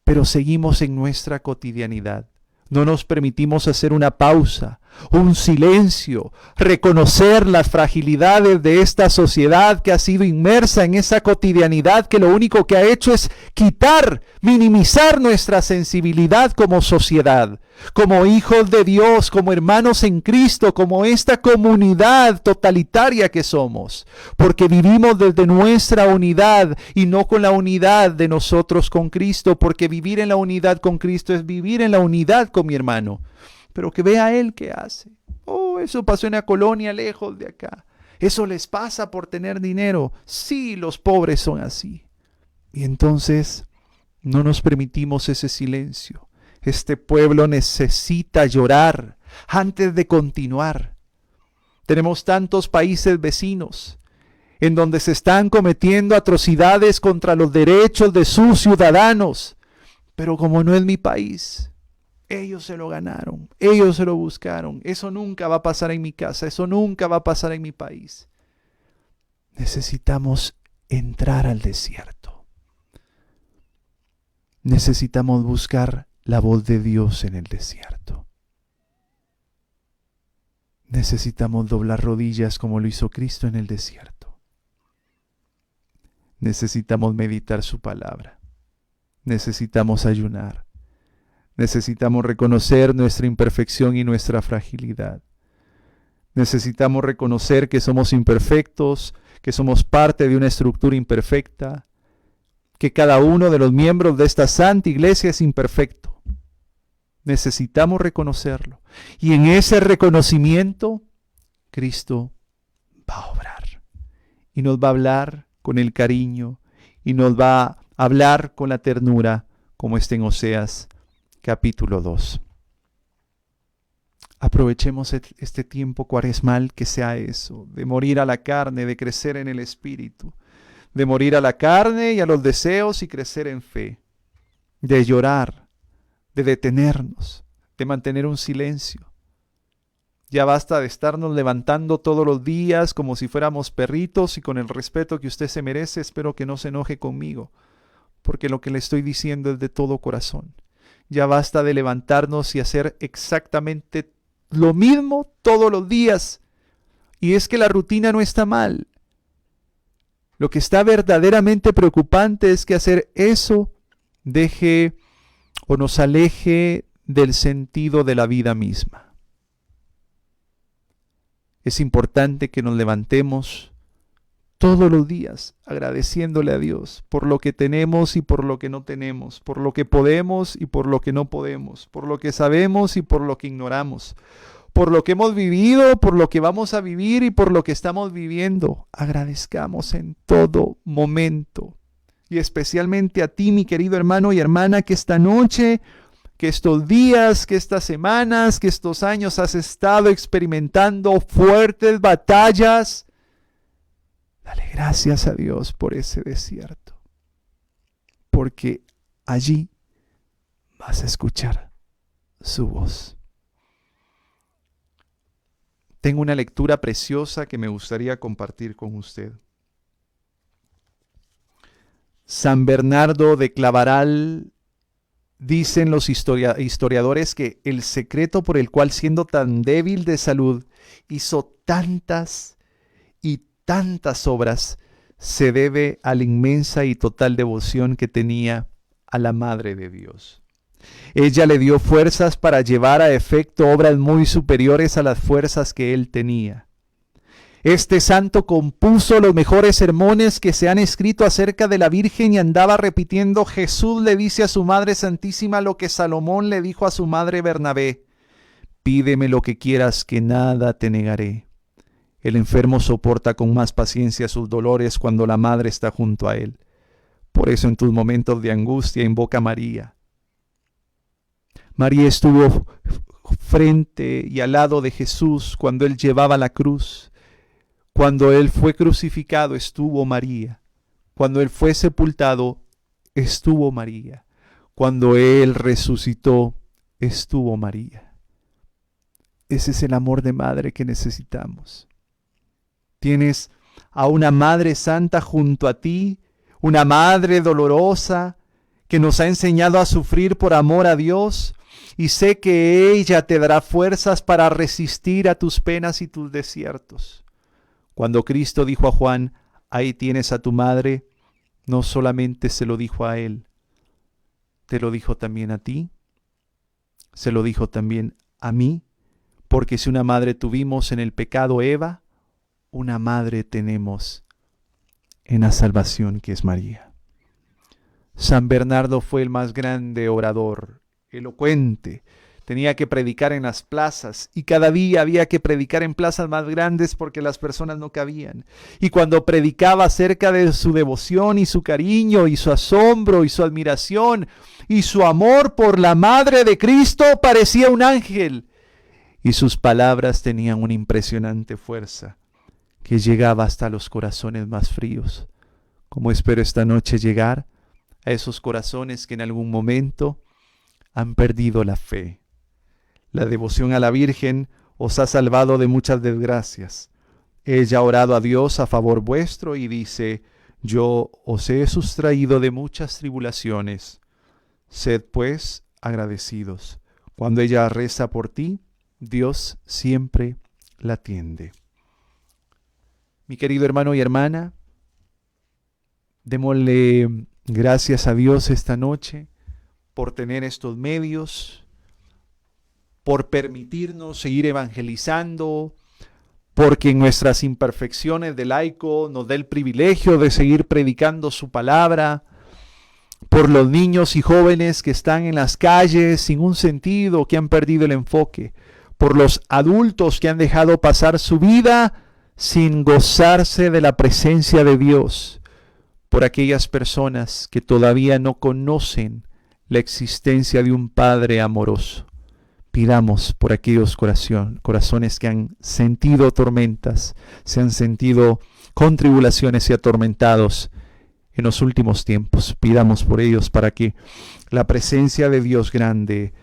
pero seguimos en nuestra cotidianidad. No nos permitimos hacer una pausa, un silencio, reconocer las fragilidades de esta sociedad que ha sido inmersa en esa cotidianidad que lo único que ha hecho es quitar, minimizar nuestra sensibilidad como sociedad, como hijos de Dios, como hermanos en Cristo, como esta comunidad totalitaria que somos, porque vivimos desde nuestra unidad y no con la unidad de nosotros con Cristo, porque vivir en la unidad con Cristo es vivir en la unidad con mi hermano. Pero que vea él qué hace. Oh, eso pasó en la colonia lejos de acá. Eso les pasa por tener dinero. Sí, los pobres son así. Y entonces no nos permitimos ese silencio. Este pueblo necesita llorar antes de continuar. Tenemos tantos países vecinos en donde se están cometiendo atrocidades contra los derechos de sus ciudadanos. Pero como no es mi país, ellos se lo ganaron, ellos se lo buscaron. Eso nunca va a pasar en mi casa, eso nunca va a pasar en mi país. Necesitamos entrar al desierto. Necesitamos buscar la voz de Dios en el desierto. Necesitamos doblar rodillas como lo hizo Cristo en el desierto. Necesitamos meditar su palabra. Necesitamos ayunar. Necesitamos reconocer nuestra imperfección y nuestra fragilidad. Necesitamos reconocer que somos imperfectos, que somos parte de una estructura imperfecta, que cada uno de los miembros de esta santa iglesia es imperfecto. Necesitamos reconocerlo. Y en ese reconocimiento, Cristo va a obrar. Y nos va a hablar con el cariño, y nos va a hablar con la ternura, como está en Oseas capítulo 2. Aprovechemos este tiempo cuaresmal que sea eso, de morir a la carne, de crecer en el Espíritu, de morir a la carne y a los deseos y crecer en fe, de llorar, de detenernos, de mantener un silencio. Ya basta de estarnos levantando todos los días como si fuéramos perritos y con el respeto que usted se merece, espero que no se enoje conmigo, porque lo que le estoy diciendo es de todo corazón. Ya basta de levantarnos y hacer exactamente lo mismo todos los días. Y es que la rutina no está mal. Lo que está verdaderamente preocupante es que hacer eso deje o nos aleje del sentido de la vida misma. Es importante que nos levantemos todos los días agradeciéndole a Dios por lo que tenemos y por lo que no tenemos, por lo que podemos y por lo que no podemos, por lo que sabemos y por lo que ignoramos, por lo que hemos vivido, por lo que vamos a vivir y por lo que estamos viviendo. Agradezcamos en todo momento. Y especialmente a ti, mi querido hermano y hermana, que esta noche, que estos días, que estas semanas, que estos años has estado experimentando fuertes batallas. Dale gracias a Dios por ese desierto, porque allí vas a escuchar su voz. Tengo una lectura preciosa que me gustaría compartir con usted. San Bernardo de Claraval, dicen los historiadores, que el secreto por el cual, siendo tan débil de salud, hizo tantas y tantas obras, se debe a la inmensa y total devoción que tenía a la Madre de Dios. Ella le dio fuerzas para llevar a efecto obras muy superiores a las fuerzas que él tenía. Este santo compuso los mejores sermones que se han escrito acerca de la Virgen y andaba repitiendo: Jesús le dice a su Madre Santísima lo que Salomón le dijo a su madre Bernabé: pídeme lo que quieras, que nada te negaré. El enfermo soporta con más paciencia sus dolores cuando la madre está junto a él. Por eso en tus momentos de angustia invoca a María. María estuvo frente y al lado de Jesús cuando él llevaba la cruz. Cuando él fue crucificado estuvo María. Cuando él fue sepultado estuvo María. Cuando él resucitó estuvo María. Ese es el amor de madre que necesitamos. Tienes a una Madre Santa junto a ti, una Madre dolorosa que nos ha enseñado a sufrir por amor a Dios, y sé que ella te dará fuerzas para resistir a tus penas y tus desiertos. Cuando Cristo dijo a Juan: ahí tienes a tu madre, no solamente se lo dijo a él, te lo dijo también a ti, se lo dijo también a mí, porque si una madre tuvimos en el pecado Eva, una madre tenemos en la salvación, que es María. San Bernardo fue el más grande orador, elocuente. Tenía que predicar en las plazas y cada día había que predicar en plazas más grandes porque las personas no cabían. Y cuando predicaba acerca de su devoción y su cariño y su asombro y su admiración y su amor por la Madre de Cristo, parecía un ángel. Y sus palabras tenían una impresionante fuerza que llegaba hasta los corazones más fríos. Como espero esta noche llegar a esos corazones que en algún momento han perdido la fe. La devoción a la Virgen os ha salvado de muchas desgracias. Ella ha orado a Dios a favor vuestro y dice: yo os he sustraído de muchas tribulaciones. Sed pues agradecidos. Cuando ella reza por ti, Dios siempre la atiende. Mi querido hermano y hermana, démosle gracias a Dios esta noche por tener estos medios, por permitirnos seguir evangelizando, porque en nuestras imperfecciones de laico nos da el privilegio de seguir predicando su palabra, por los niños y jóvenes que están en las calles sin un sentido, que han perdido el enfoque, por los adultos que han dejado pasar su vida sin gozarse de la presencia de Dios, por aquellas personas que todavía no conocen la existencia de un Padre amoroso. Pidamos por aquellos corazones que han sentido tormentas, se han sentido con tribulaciones y atormentados en los últimos tiempos. Pidamos por ellos para que la presencia de Dios grande,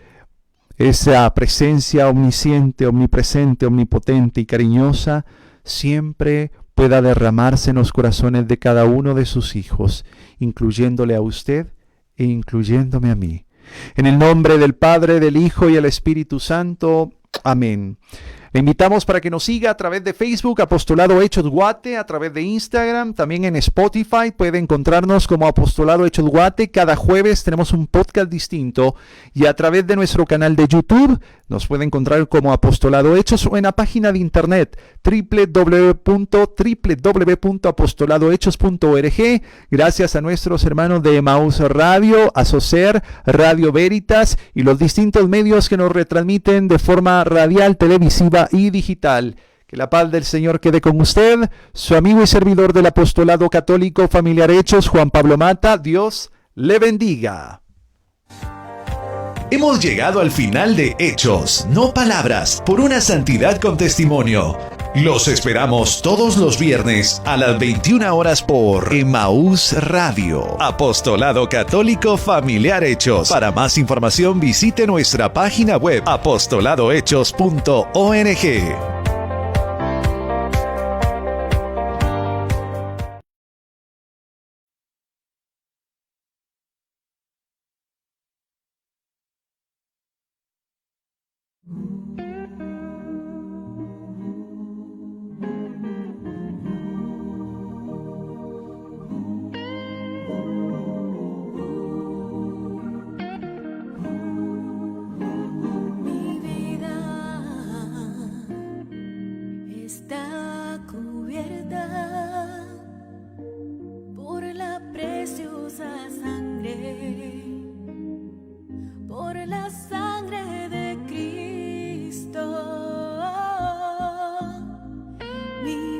esa presencia omnisciente, omnipresente, omnipotente y cariñosa, siempre pueda derramarse en los corazones de cada uno de sus hijos, incluyéndole a usted e incluyéndome a mí. En el nombre del Padre, del Hijo y del Espíritu Santo. Amén. Le invitamos para que nos siga a través de Facebook, Apostolado Hechos Guate, a través de Instagram, también en Spotify. Puede encontrarnos como Apostolado Hechos Guate. Cada jueves tenemos un podcast distinto y a través de nuestro canal de YouTube nos puede encontrar como Apostolado Hechos o en la página de internet www.apostoladohechos.org. Gracias a nuestros hermanos de Emaús Radio, Asocer, Radio Veritas y los distintos medios que nos retransmiten de forma radial, televisiva y digital. Que la paz del Señor quede con usted, su amigo y servidor del Apostolado Católico Familiar Hechos, Juan Pablo Mata. Dios le bendiga. Hemos llegado al final de Hechos, no palabras, por una santidad con testimonio. Los esperamos todos los viernes a las 21 horas por Emaús Radio. Apostolado Católico Familiar Hechos. Para más información visite nuestra página web apostoladohechos.org. Mi vida está cubierta por la preciosa sangre, por la sangre de Cristo. Mi